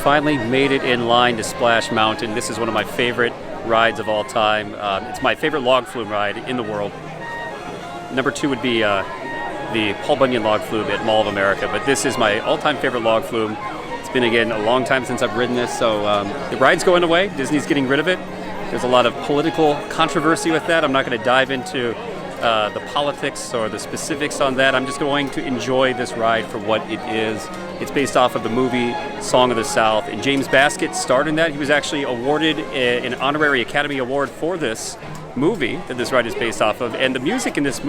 finally made it in line to Splash Mountain. This is one of my favorite rides of all time. It's my favorite log flume ride in the world. Number 2 would be the Paul Bunyan log flume at Mall of America, but this is my all-time favorite log flume. It's been, again, a long time since I've ridden this, so the ride's going away. Disney's getting rid of it. There's a lot of political controversy with that. I'm not going to dive into the politics or the specifics on that. I'm just going to enjoy this ride for what it is. It's based off of the movie Song of the South, and James Baskett starred in that. He was actually awarded an honorary Academy Award for this movie that this ride is based off of, and the music in this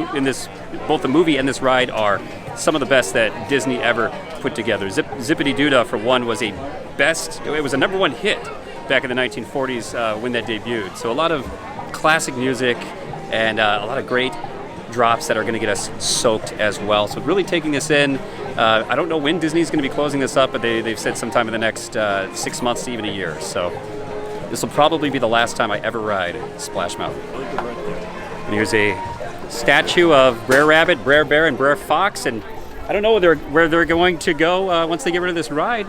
both the movie and this ride are some of the best that Disney ever put together. Zippity Doo-Dah, for one, was it was a #1 hit back in the 1940s when that debuted. So a lot of classic music and a lot of great drops that are going to get us soaked as well. So really taking this in. I don't know when Disney's going to be closing this up, but they've said sometime in the next 6 months to even a year. So this will probably be the last time I ever ride Splash Mountain. And here's a statue of Brer Rabbit, Brer Bear, and Brer Fox. And I don't know where they're going to go once they get rid of this ride.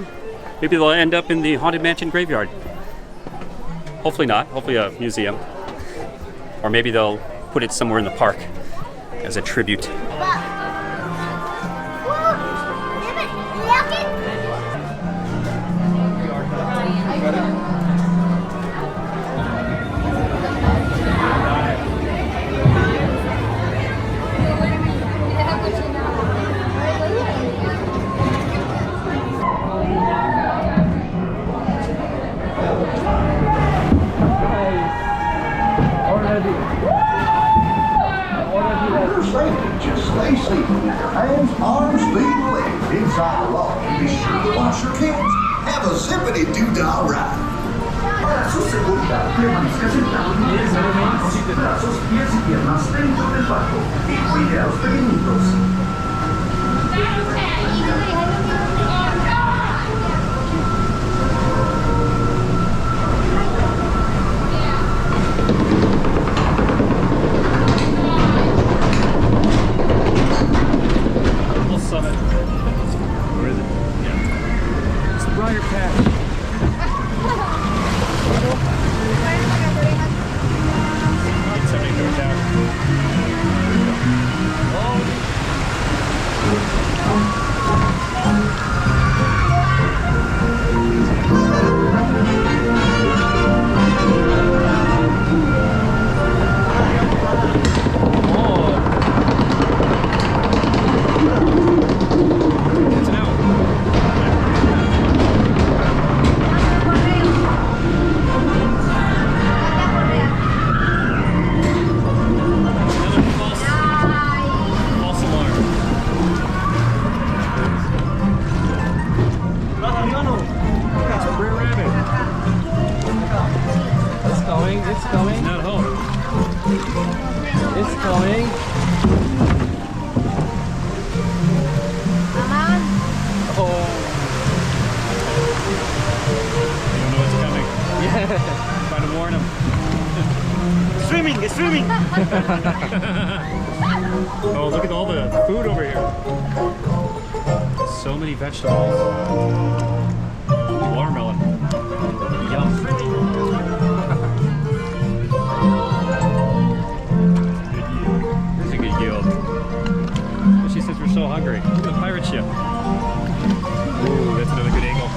Maybe they'll end up in the Haunted Mansion graveyard. Hopefully not. Hopefully a museum. Or maybe they'll put it somewhere in the park as a tribute. Just stay safe with your hands, arms, feet, and legs inside the log. Be sure to wash your hands. Have a Zippity Doo-Dah ride. Para su seguridad, permanezca sentado en el manos y brazos, pies y piernas dentro del barco y cuide a los pequeñitos. Summit. Where is it? Yeah. It's the Briar Patch. Somebody goes It's coming. It's not home. It's coming. Oh. You don't know it's coming. Yeah. Try to warn him. Swimming. It's swimming. Oh, look at all the food over here. So many vegetables. Watermelon. Yum. This is a good yield. She says we're so hungry. Look at the pirate ship. Ooh, that's another good angle.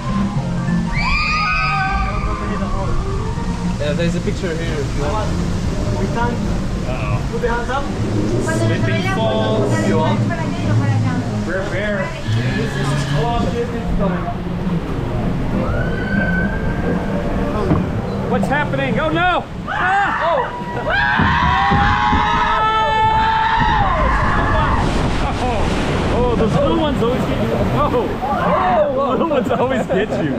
Yeah, there's a picture here if you want. Uh-oh. Slipping falls. If you want. Brer Bear. Oh shit, it's coming. What's happening? Oh no! Ah! Oh, those little ones always get you. Oh, little ones always get you.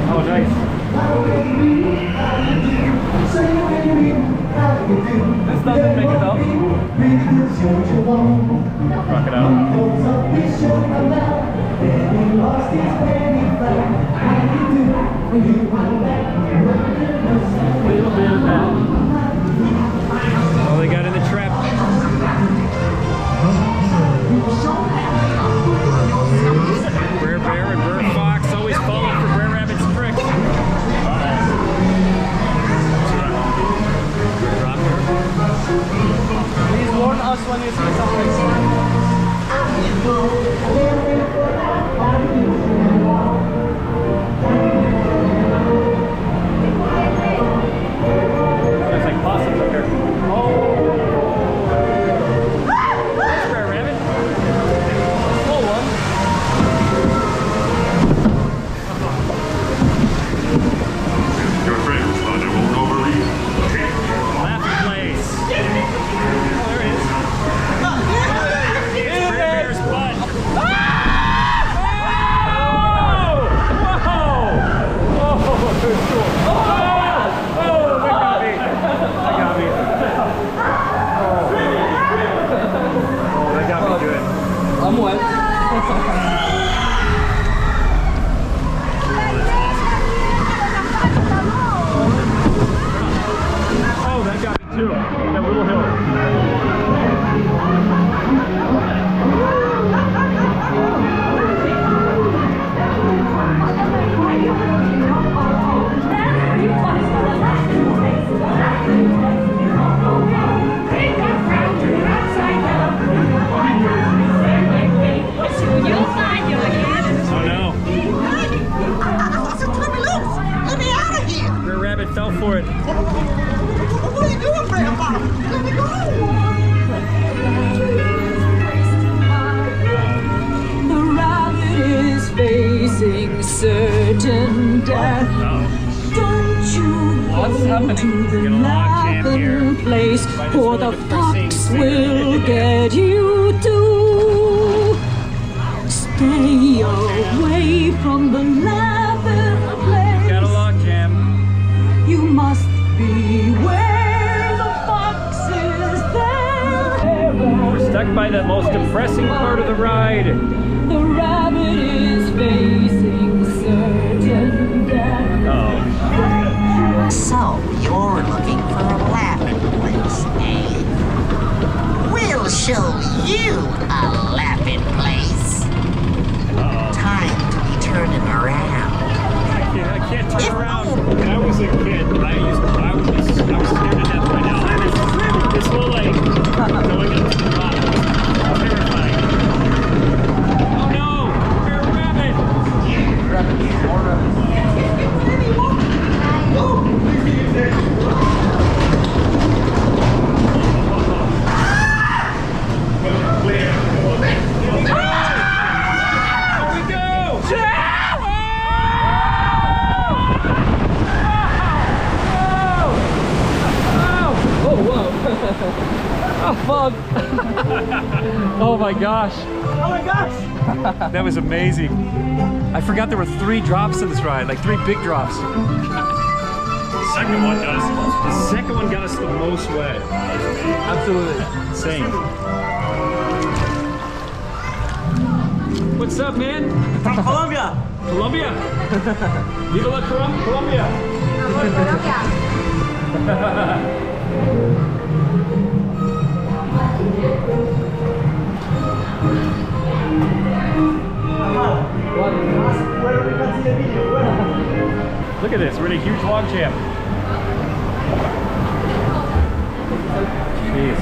Oh, nice. This doesn't make it up. Oh, they got in the trap. fell for it. What are you doing, Grandpa? Let me go! The rabbit is facing certain death. Don't you go to the laughing place, or the fox will get you too. Stay away from the laughing place. Got a log jam. You must be where the fox is there. We're stuck by the most depressing part of the ride. The rabbit is facing certain death. Oh. So, you're looking for a laughing place, eh? We'll show you a laughing place. Time to be turning around. I can't turn around. When I was a kid, I was scared to death right now. This whole like going up to the bottom was terrifying. Oh no! We're a rabbit! More rabbits. Oh, fuck. Oh my gosh. Oh my gosh! That was amazing. I forgot there were 3 drops in this ride, like 3 big drops. The second one does. The second one got us the most wet. Absolutely. Insane. What's up, man? From Colombia! Colombia. Viva la Colombia. Look at this, we're in a huge log jam. Jeez.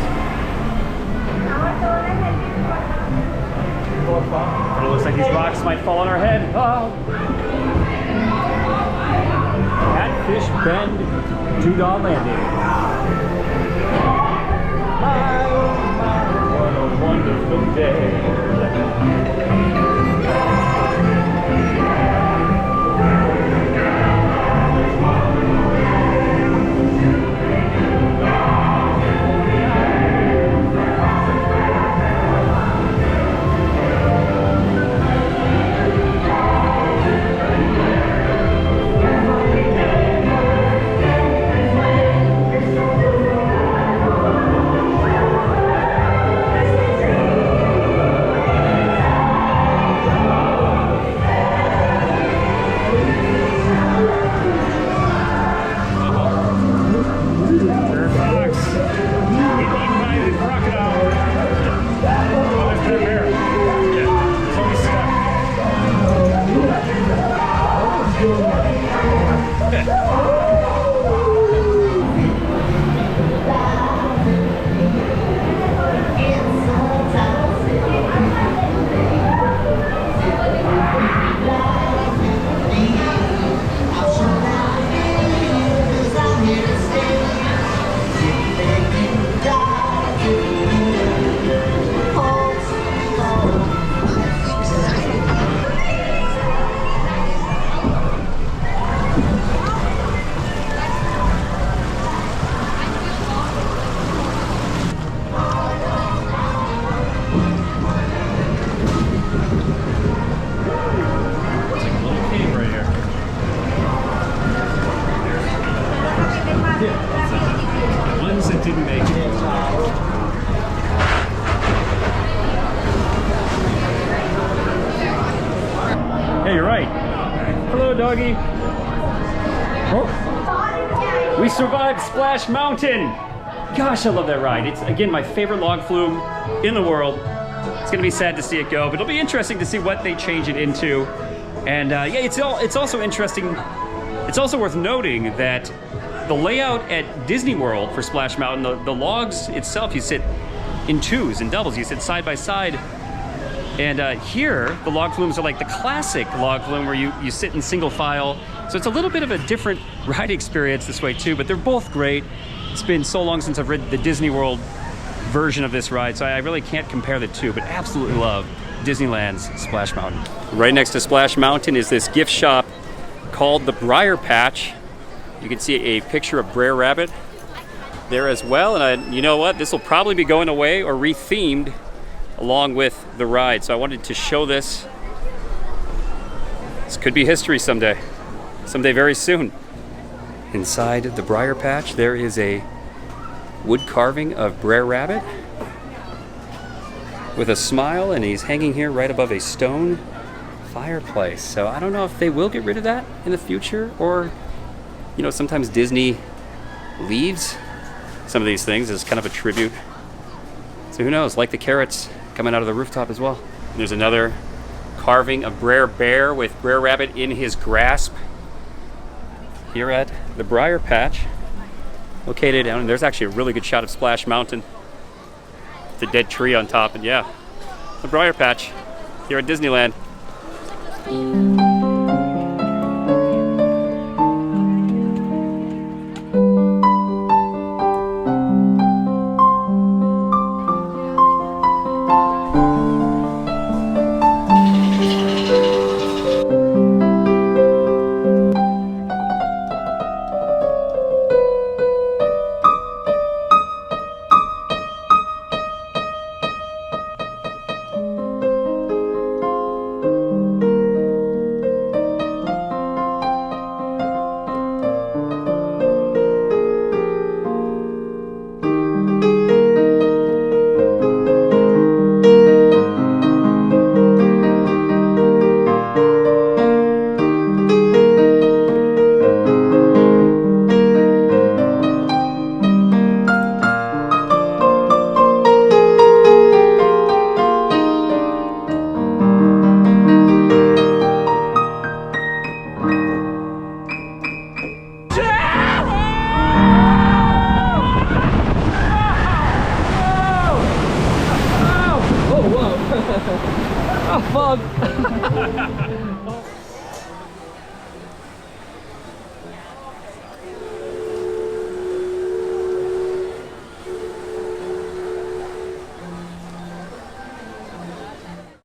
It looks like these rocks might fall on our head. Oh. Catfish Bend, Doodah Landing. What a wonderful day. Ones that didn't make it. Hey, you're right. Hello, doggy. Oh. We survived Splash Mountain. Gosh, I love that ride. It's, again, my favorite log flume in the world. It's gonna be sad to see it go, but it'll be interesting to see what they change it into. And yeah, it's also interesting. It's also worth noting that the layout at Disney World for Splash Mountain, the logs itself, you sit in twos and doubles. You sit side by side. And here, the log flumes are like the classic log flume where you sit in single file. So it's a little bit of a different ride experience this way too, but they're both great. It's been so long since I've ridden the Disney World version of this ride, so I really can't compare the two, but absolutely love Disneyland's Splash Mountain. Right next to Splash Mountain is this gift shop called the Briar Patch. You can see a picture of Brer Rabbit there as well, and you know what? This will probably be going away or rethemed along with the ride, so I wanted to show this. This could be history someday very soon. Inside the Briar Patch, there is a wood carving of Brer Rabbit with a smile, and he's hanging here right above a stone fireplace. So I don't know if they will get rid of that in the future, or, you know, sometimes Disney leaves some of these things as kind of a tribute. So who knows, like the carrots coming out of the rooftop as well. There's another carving of Brer Bear with Brer Rabbit in his grasp here at the Briar Patch, located down, and there's actually a really good shot of Splash Mountain. The dead tree on top, and yeah, the Briar Patch here at Disneyland.